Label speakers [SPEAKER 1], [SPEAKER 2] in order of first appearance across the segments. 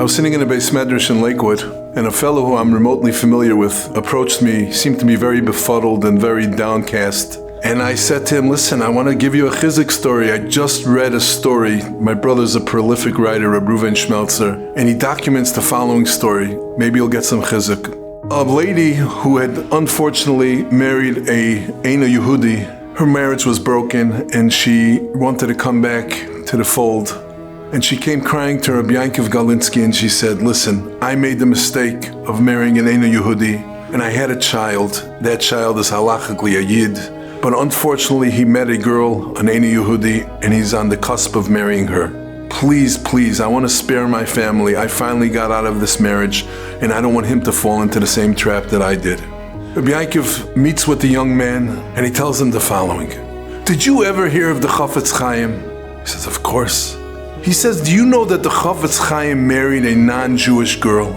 [SPEAKER 1] was sitting in a beis medrash in Lakewood, and a fellow who I'm remotely familiar with approached me. He seemed to be very befuddled and very downcast. And I said to him, listen, I want to give you a chizuk story. I just read a story. My brother's a prolific writer, Rabbi Schmeltzer, and he documents the following story. Maybe you'll get some chizuk. A lady who had unfortunately married a Eino Yehudi, her marriage was broken and she wanted to come back to the fold. And she came crying to Rabbi Yankov Galinsky and she said, listen, I made the mistake of marrying an Eino Yehudi and I had a child. That child is halachically a Yid. But unfortunately, he met a girl, an Eino Yehudi, and he's on the cusp of marrying her. Please, I want to spare my family. I finally got out of this marriage, and I don't want him to fall into the same trap that I did. Rabbi Yankov meets with the young man, and he tells him the following. Did you ever hear of the Chofetz Chaim? He says, of course. He says, do you know that the Chofetz Chaim married a non-Jewish girl?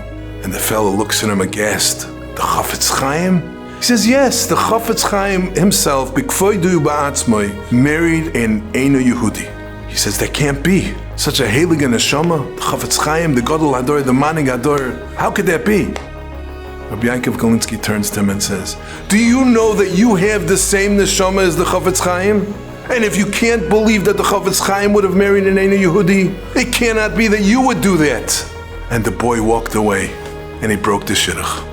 [SPEAKER 1] And the fellow looks at him aghast. The Chofetz Chaim? He says, yes, the Chofetz Chaim himself, b'kvoidu ba'atzmoi, married an Eino Yehudi. He says, that can't be. Such a heilige Neshama, the Chofetz Chaim, the Gadol Hador, the Manig Hador. How could that be? Rabbi Yankov Galinsky turns to him and says, do you know that you have the same Neshama as the Chofetz Chaim? And if you can't believe that the Chofetz Chaim would have married an Eino Yehudi, it cannot be that you would do that. And the boy walked away, and he broke the shidduch.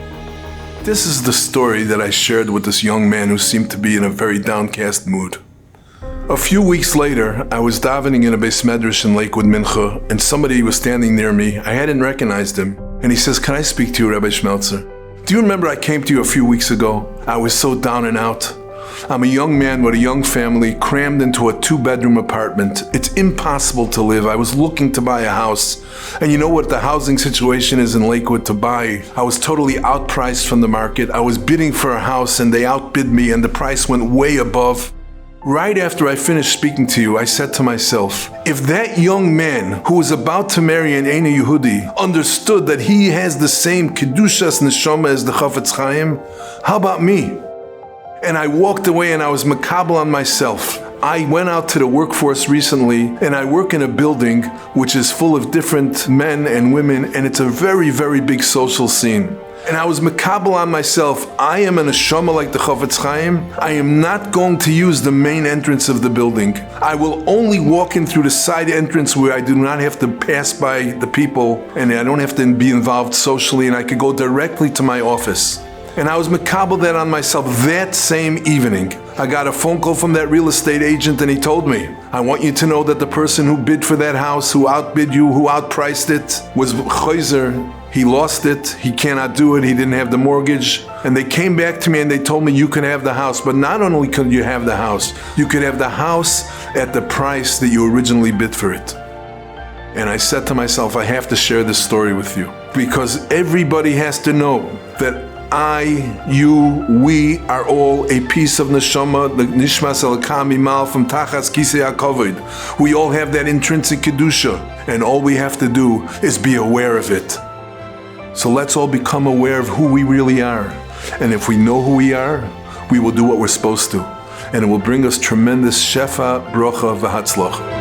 [SPEAKER 1] This is the story that I shared with this young man who seemed to be in a very downcast mood. A few weeks later, I was davening in a beis medrash in Lakewood Mincha, and somebody was standing near me. I hadn't recognized him, and he says, can I speak to you, Rabbi Schmeltzer? Do you remember I came to you a few weeks ago? I was so down and out. I'm a young man with a young family crammed into a 2-bedroom apartment. It's impossible to live. I was looking to buy a house. And you know what the housing situation is in Lakewood to buy? I was totally outpriced from the market. I was bidding for a house and they outbid me and the price went way above. Right after I finished speaking to you, I said to myself, if that young man who was about to marry an Eino Yehudi understood that he has the same Kedushas Neshama as the Chofetz Chaim, how about me? And I walked away and I was makabel on myself. I went out to the workforce recently and I work in a building which is full of different men and women and it's a very, very big social scene. And I was makabel on myself. I am an neshama like the Chofetz Chaim. I am not going to use the main entrance of the building. I will only walk in through the side entrance where I do not have to pass by the people and I don't have to be involved socially and I could go directly to my office. And I was makabel that on myself that same evening. I got a phone call from that real estate agent and he told me, I want you to know that the person who bid for that house, who outbid you, who outpriced it, was Choizer. He lost it, he cannot do it, he didn't have the mortgage. And they came back to me and they told me you can have the house, but not only could you have the house, you could have the house at the price that you originally bid for it. And I said to myself, I have to share this story with you because everybody has to know that I, you, we are all a piece of neshama, the nishmas elakam imal from tachas kisei hakavod. We all have that intrinsic kedusha, and all we have to do is be aware of it. So let's all become aware of who we really are. And if we know who we are, we will do what we're supposed to. And it will bring us tremendous shefa, brocha, v'hatzlach.